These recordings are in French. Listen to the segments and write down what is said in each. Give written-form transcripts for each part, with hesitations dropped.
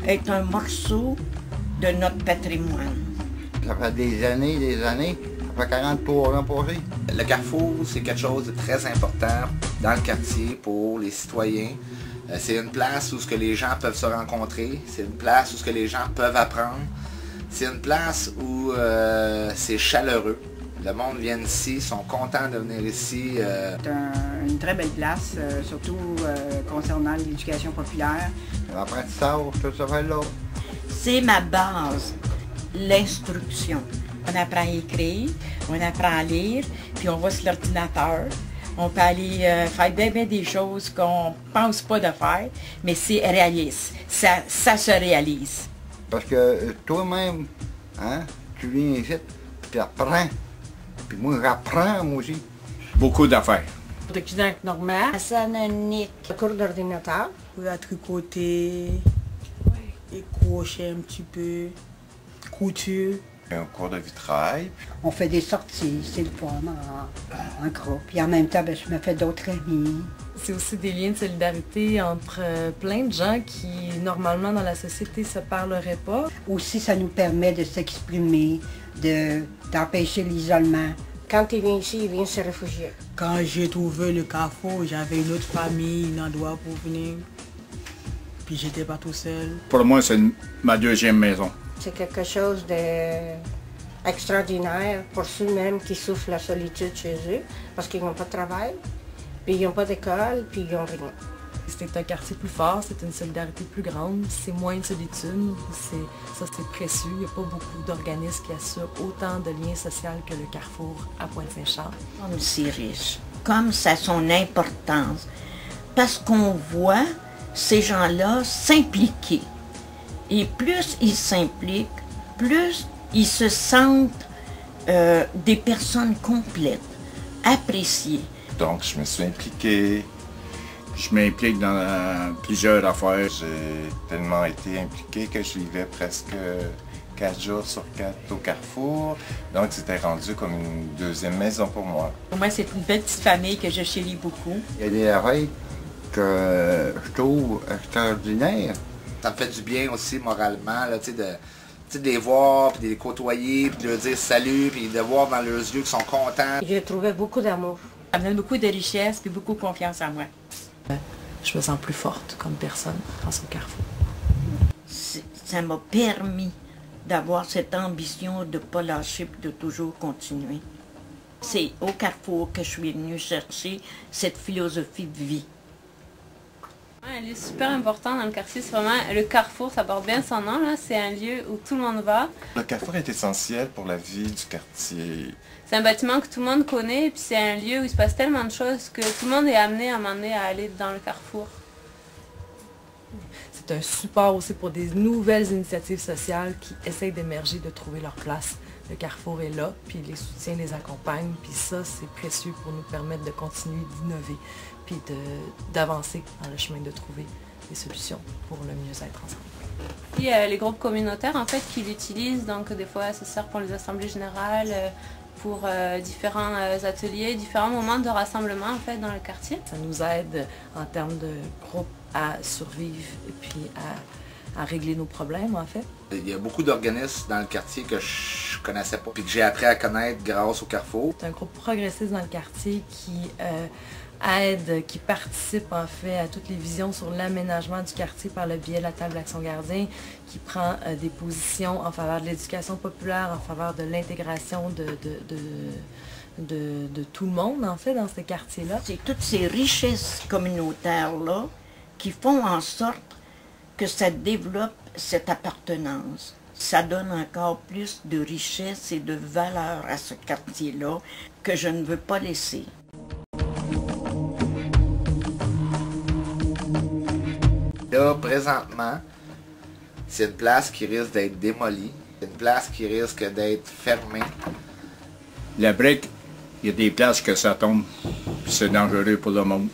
est un morceau de notre patrimoine. Ça fait des années, ça fait 43 ans passés. Le Carrefour, c'est quelque chose de très important dans le quartier pour les citoyens. C'est une place où ce que les gens peuvent se rencontrer, c'est une place où ce que les gens peuvent apprendre, c'est une place où c'est chaleureux. Le monde vient ici, sont contents de venir ici. C'est une très belle place, surtout concernant l'éducation populaire. L'apprentissage, tout ça fait là. C'est ma base, l'instruction. On apprend à écrire, on apprend à lire, puis on va sur l'ordinateur. On peut aller faire bien des choses qu'on pense pas de faire, mais c'est réaliste. Ça se réalise. Parce que toi-même, hein, tu viens ici, tu apprends. Puis moi, j'apprends, moi aussi. Beaucoup d'affaires. De cuisine avec Normand. À Sanonique. Le cours d'ordinateur. À tricoter, et crocher un petit peu, couture. Un cours de vitrail. On fait des sorties, c'est le fun, en groupe. Puis en même temps, je me fais d'autres amis. C'est aussi des liens de solidarité entre plein de gens qui, normalement, dans la société, ne se parleraient pas. Aussi, ça nous permet de s'exprimer, d'empêcher l'isolement. Quand il vient ici, il vient se réfugier. Quand j'ai trouvé le Carrefour, j'avais une autre famille, un endroit pour venir. Puis j'étais pas tout seul. Pour moi, c'est ma deuxième maison. C'est quelque chose d'extraordinaire pour ceux-mêmes qui souffrent la solitude chez eux, parce qu'ils n'ont pas de travail, puis ils n'ont pas d'école, puis ils n'ont rien. C'est un quartier plus fort, c'est une solidarité plus grande, c'est moins de solitude, ça c'est précieux. Il n'y a pas beaucoup d'organismes qui assurent autant de liens sociaux que le Carrefour à Pointe-Saint-Charles. Comme c'est riche, comme ça a son importance, parce qu'on voit ces gens-là s'impliquer. Et plus ils s'impliquent, plus ils se sentent des personnes complètes, appréciées. Donc, je me suis impliqué. Je m'implique dans plusieurs affaires. J'ai tellement été impliqué que je vivais presque 4 jours sur 4 au Carrefour. Donc, c'était rendu comme une deuxième maison pour moi. Pour moi, c'est une belle petite famille que je chéris beaucoup. Il y a des affaires que je trouve extraordinaires. Ça me fait du bien aussi moralement, là, de les voir, puis de les côtoyer, puis de leur dire salut, puis de voir dans leurs yeux qu'ils sont contents. J'ai trouvé beaucoup d'amour. Ça me donne beaucoup de richesse et beaucoup de confiance en moi. Je me sens plus forte comme personne grâce au Carrefour. Ça m'a permis d'avoir cette ambition de ne pas lâcher et de toujours continuer. C'est au Carrefour que je suis venue chercher cette philosophie de vie. Un lieu super important dans le quartier, c'est vraiment le Carrefour, ça porte bien son nom, c'est un lieu où tout le monde va. Le Carrefour est essentiel pour la vie du quartier. C'est un bâtiment que tout le monde connaît, et puis c'est un lieu où il se passe tellement de choses que tout le monde est amené à un moment donné à aller dans le Carrefour. C'est un support aussi pour des nouvelles initiatives sociales qui essayent d'émerger, de trouver leur place. Le Carrefour est là, puis les soutiens les accompagnent, puis ça, c'est précieux pour nous permettre de continuer d'innover, puis d'avancer dans le chemin de trouver des solutions pour le mieux-être ensemble. Puis les groupes communautaires, en fait, qui l'utilisent, donc des fois, ça sert pour les assemblées générales, pour différents ateliers, différents moments de rassemblement, en fait, dans le quartier. Ça nous aide en termes de groupe à survivre et puis à régler nos problèmes, en fait. Il y a beaucoup d'organismes dans le quartier que je connaissais pas, puis que j'ai appris à connaître grâce au Carrefour. C'est un groupe progressiste dans le quartier qui aide, qui participe en fait à toutes les visions sur l'aménagement du quartier par le biais de la table d'Action Gardien, qui prend des positions en faveur de l'éducation populaire, en faveur de l'intégration de tout le monde en fait dans ce quartier-là. C'est toutes ces richesses communautaires-là qui font en sorte que ça développe cette appartenance. Ça donne encore plus de richesse et de valeur à ce quartier-là que je ne veux pas laisser. Là, présentement, c'est une place qui risque d'être démolie. C'est une place qui risque d'être fermée. La brique, il y a des places que ça tombe, puis c'est dangereux pour le monde.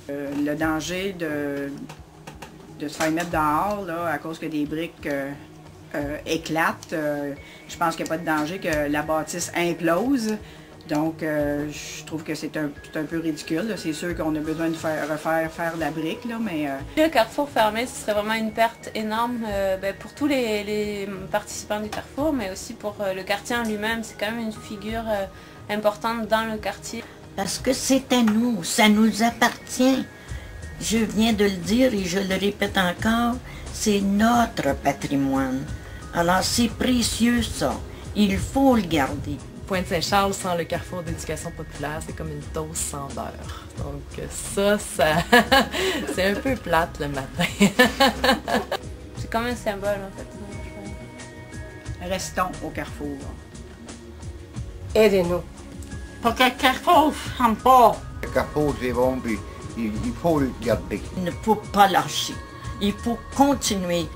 Le danger de se faire mettre dehors là, à cause que des briques éclatent, je pense qu'il n'y a pas de danger que la bâtisse implose. Donc, je trouve que c'est un peu ridicule. C'est sûr qu'on a besoin de refaire la brique, là, mais... Le carrefour fermé, ce serait vraiment une perte énorme pour tous les participants du carrefour, mais aussi pour le quartier en lui-même. C'est quand même une figure importante dans le quartier. Parce que c'est à nous, ça nous appartient. Je viens de le dire et je le répète encore, c'est notre patrimoine. Alors c'est précieux ça, il faut le garder. Pointe-Saint-Charles sans le carrefour d'éducation populaire, c'est comme une toast sans beurre. Donc ça c'est un peu plate le matin. C'est comme un symbole en fait. Restons au carrefour. Aidez-nous. Pour que le carrefour ne ferme pas. Le carrefour, c'est bon, puis il faut le garder. Il ne faut pas lâcher, il faut continuer.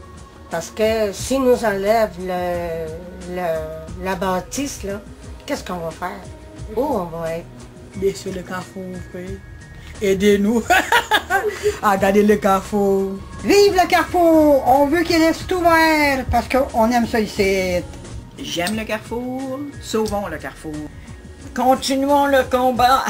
Parce que si nous enlèvent la bâtisse, là, qu'est-ce qu'on va faire? Où on va être? Laissez le carrefour ouvert. Aidez-nous à garder le carrefour. Vive le carrefour! On veut qu'il reste ouvert parce qu'on aime ça ici. J'aime le carrefour, sauvons le carrefour. Continuons le combat.